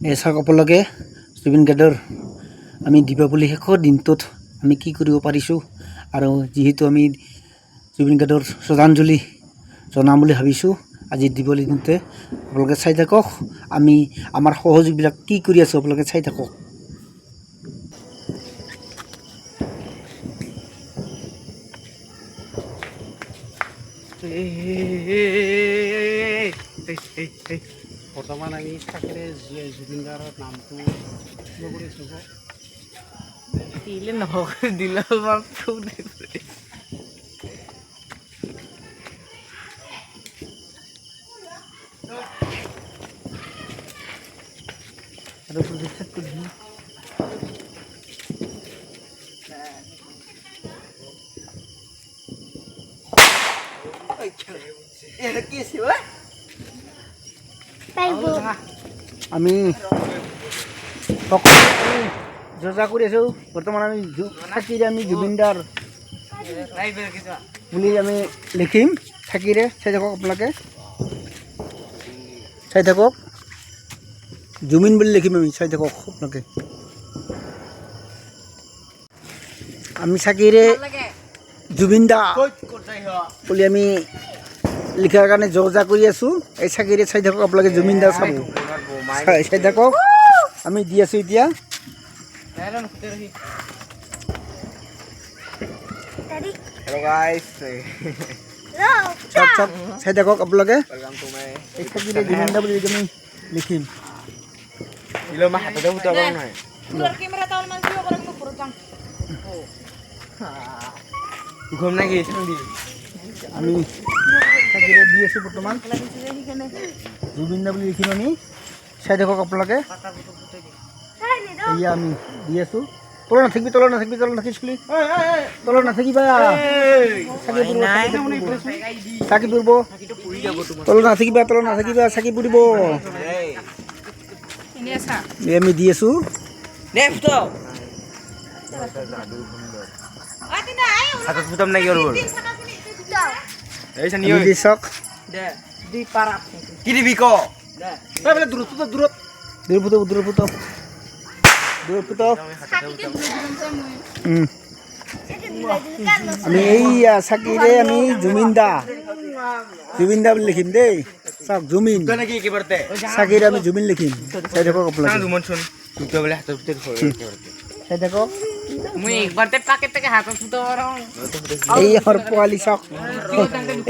চাওক আপোনালোকে জুবিন গাৰ্গৰ আমি দীপাৱলী শেষৰ দিনটোত আমি কি কৰিব পাৰিছোঁ আৰু যিহেতু আমি জুবিন গাৰ্গৰ শ্ৰদ্ধাঞ্জলি জনাম বুলি ভাবিছোঁ আজি দীপাৱলী দিনতে আপোনালোকে চাই থাকক আমি আমাৰ সহযোগীবিলাক কি কৰি আছোঁ আপোনালোকে চাই থাকক। বৰ্তমান আমি থাকিলে জুবিন গাৰ্গৰ নামটো কৰি আছোঁ দিলে নহওক দিলে আৰু প্ৰতিষ্ঠা কৰি আমি যজা কৰি আছোঁ। বৰ্তমান আমি থাকিলে আমি জুবিনদাৰ বুলি আমি লিখিম থাকিলে চাই থাকক আপোনালোকে চাই থাকক জুবিন বুলি লিখিম আমি চাই থাকক আপোনালোকে আমি চাকিৰে জুবিন দা বুলি আমি লিখাৰ কাৰণে যজা কৰি আছোঁ। এই চাকিৰে চাই থাকক আপোনালোকে জুবিন দা চাব চাই থাকক আমি দি আছোঁ এতিয়া চাই থাকক আপোনালোকে এই চাকিৰে জুবিন দা বুলি আমি লিখিম আমি চাকিৰে দি আছোঁ বৰ্তমান জুবিন দা বুলি লিখিম আমি চাই থাকক আপোনালোকে এয়া আমি দি আছোঁ। তলত নাথাকিবি তলত নাথাকিবি তলত নাথাকিছিলি তলত নাথাকিবা চাকি পুৰিব তলত নাথাকিবা তলত নাথাকিবা চাকি পুৰিব আমি দি আছোঁ। আমি এইয়া চাকিৰে আমি জুবিন দা বুলি লিখিম দেই চাওক জুমিন চাকিৰে আমি জুবিন লিখিম চাই থাকক আপোনালোকে চাই থাকক এই আমাৰ পোৱালি চাওক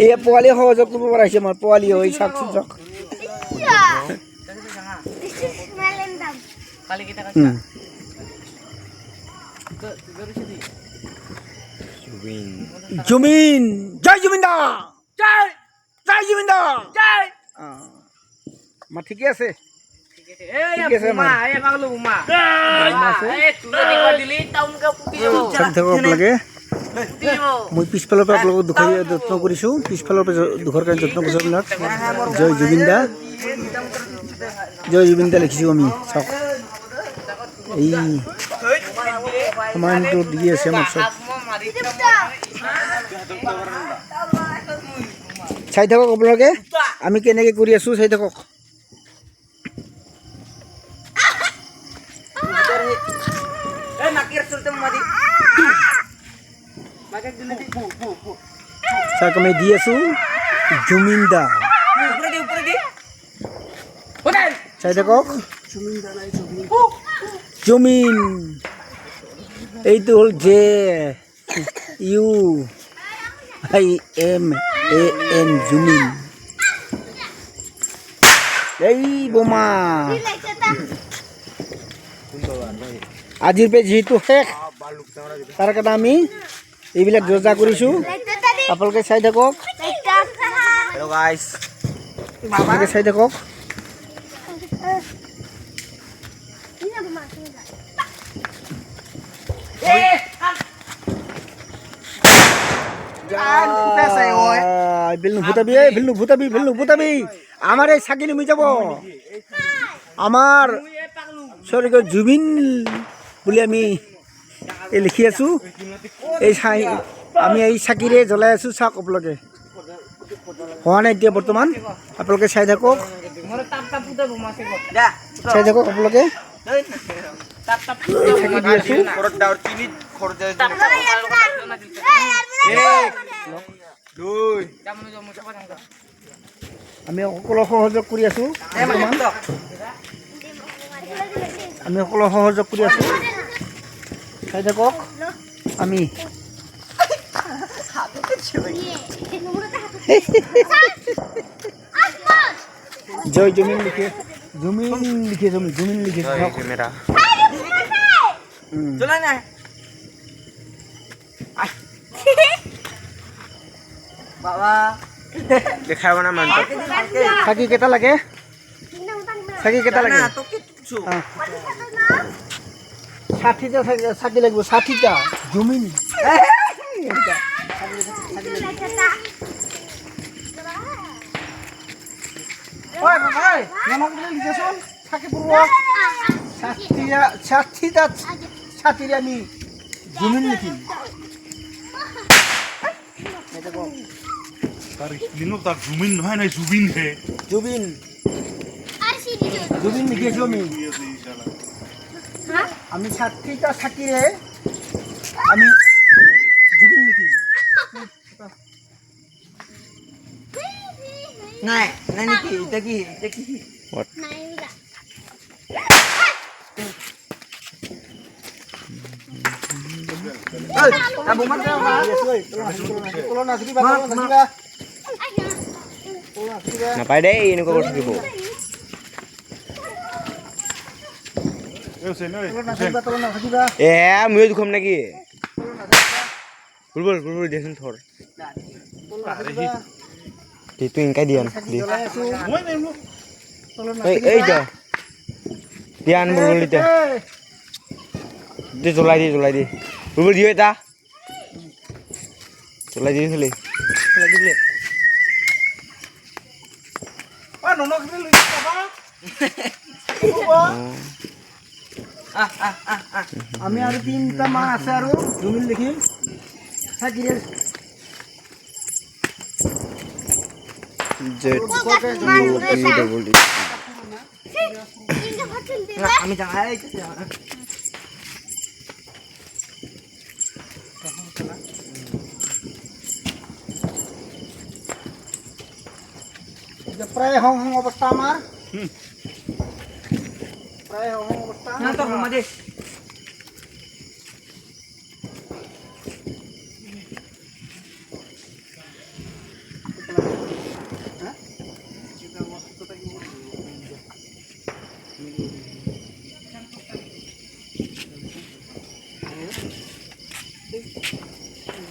এই পোৱালি সহযোগ কৰিব পৰা হৈছে আমাৰ পোৱালি হৈ চাওকচোন চাওক জুবিন জয় জুবিন দা জয় জয় জুবিন দা জয় আমাৰ ঠিকে আছে মই পিছফালৰ পৰা আপোনালোকক যত্ন কৰিছোঁ পিছফালৰ পৰা দুখৰ কাৰণে যত্ন কৰিছোঁ আপোনাক জয় জুবিন দা লিখিছোঁ আমি চাওক এই সমানটো দি আছে আমাক চব চাই থাকক আপোনালোকে আমি কেনেকৈ কৰি আছোঁ চাই থাকক চাওক আমি দি আছোঁ জুবিন দা চাই থাকক জুমিন এইটো হ'ল JUIN জুমিন এই বোমা আজিৰ পৰা যিহেতু শেষ তাৰ কাৰণে আমি এইবিলাক যজা কৰিছোঁ আপোনালোকে চাই থাকক আপোনালোকে চাই থাকক বিল নুফুটাবি আমাৰ এই চাকি নুমি যাব আমাৰ স্বৰ্গীয় জুবিন বুলি আমি লিখি আছোঁ এই আমি এই চাকিৰে জ্বলাই আছোঁ চাওক আপোনালোকে হোৱা নাই এতিয়া বৰ্তমান আপোনালোকে চাই থাকক চাই থাকক আপোনালোকে আমি সকলো সহযোগ কৰি আছোঁ চাই থাকক আমি জয় জমিন লিখে জমিন লিখে মেরা বাবা দেখাব না মান চাকি কেইটা লাগে না 60টা চাকি লাগিব 60টা জমিন লিখেছোন চাকি পূর্ব 60টা ছাতিরে আমি জমিন লিখিম তার স্প্লিনো তার জুবিন নহয় নাই জুবিন হে জমিন লিখেছো আমি 60টা চাকিরে আমি জুবিন লিখিম নাই নাই নাকি এটা কি নাপায় দেই এনেকুৱা কৰি থাকিব ময়ো জোখাম নেকি বুলবুল দিয়াচোন থৰ তুই এনেকাই দিয়া এই যা দিয়া আন বুলবুল এতিয়া জ্বলাই দি বুলবুল দিও এটা জ্বলাই দি খালি আমি আৰু 3টা মান আছে আৰু জমিন লিখিম চাকিৰে আমি যাই প্ৰায় হং অৱস্থা আমাৰ প্ৰায় হং অৱস্থা না তো ঘুমা দে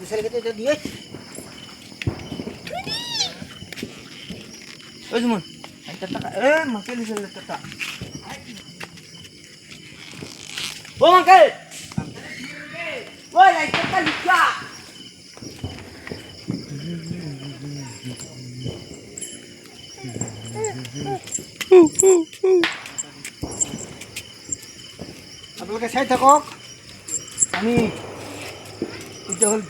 বিচাৰি কেইটা দিয়ে ওই জুমন একটা টাকা মাকে লিখে টাকা ও মাকে ওই একটা টাকা লিখা আপোনালোকে চাই থাকক আমি এটা হ'ল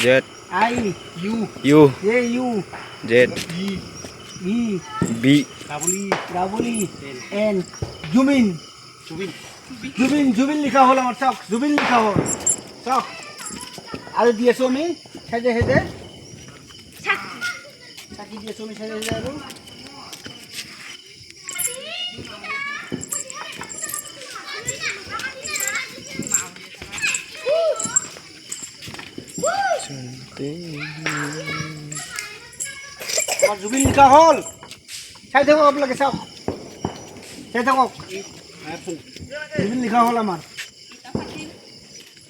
Z I U U U Z E B রাবলি এন জুবিন লিখা হ'ল আমাৰ চাওক জুবিন লিখা হ'ল চাওক আৰু দি আছোঁ আমি সাইডে চাকি দি আছোঁ আমি সাইডে আৰু আমার জুবিন লিখা হল চাই থাকক আপোনালোকে চাওক চাই থাকক জুবিন লিখা হল আমার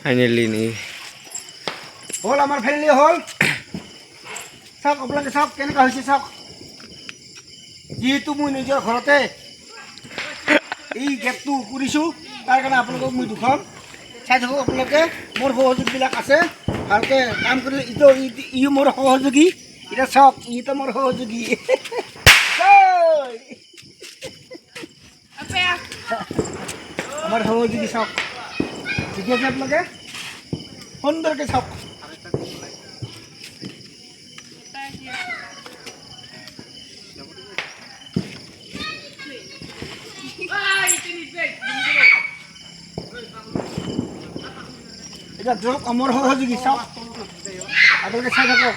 ফাইনেলি নি হল আমার ফাইনেলি হল চাওক আপোনালোকে চাওক কেনেকুৱা হৈছে চাওক যিহেতু মই নিজৰ ঘৰতে এই গেটটো কৰিছোঁ তাৰ কাৰণে আপোনালোকক মই দুখন চাই থাকক আপোনালোকে মোৰ সহযোগবিলাক আছে ভালকৈ কাম কৰিলে ই মোৰ সহযোগী এটা চাওক ইটা মোৰ সহযোগী আমাৰ সহযোগী চাওক ঠিক আছে আপোনালোকে সুন্দৰকৈ চাওক এটা ধৰক আমাৰ সহযোগী চাওক আপোনালোকে চাই থাকক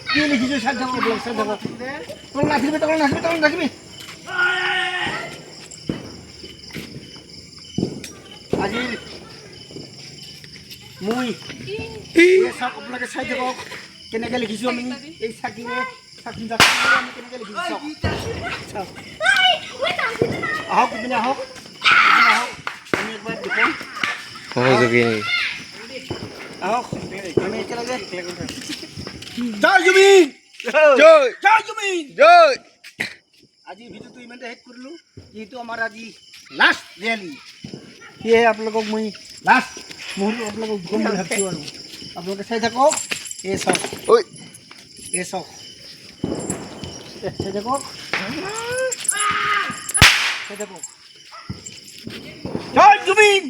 কি লিখিছোঁ চাই থাকক আপোনালোকে চাই থাকক তল নাচিবি তল নাচিবি তল নাচিবি আজি মই চাওক আপোনালোকে চাই থাকক কেনেকৈ লিখিছোঁ আমি এই চাকিৰে চাকি আমি কেনেকৈ লিখিছোঁ চাওক আহক ইপিনে আহক আহক আমি একবাৰ দেখুৱাম সহযোগী নেকি আহক আমি একেলগে জয় জুবিন জয় জয় জুবিন জয় আজি ভিডিঅ'টো ইমানতে শেষ কৰিলোঁ যিহেতু আমাৰ আজি লাষ্ট ৰেলী সেয়েহে আপোনালোকক মই লাষ্ট মুহূৰ্তত আপোনালোকক গম বুলি ভাবিছোঁ আৰু আপোনালোকে চাই থাকক এই চাওক ঐ এই চাওক চাই থাকক চাই থাকক জয় জুবিন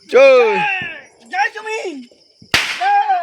জয় জয় জুবিন জয়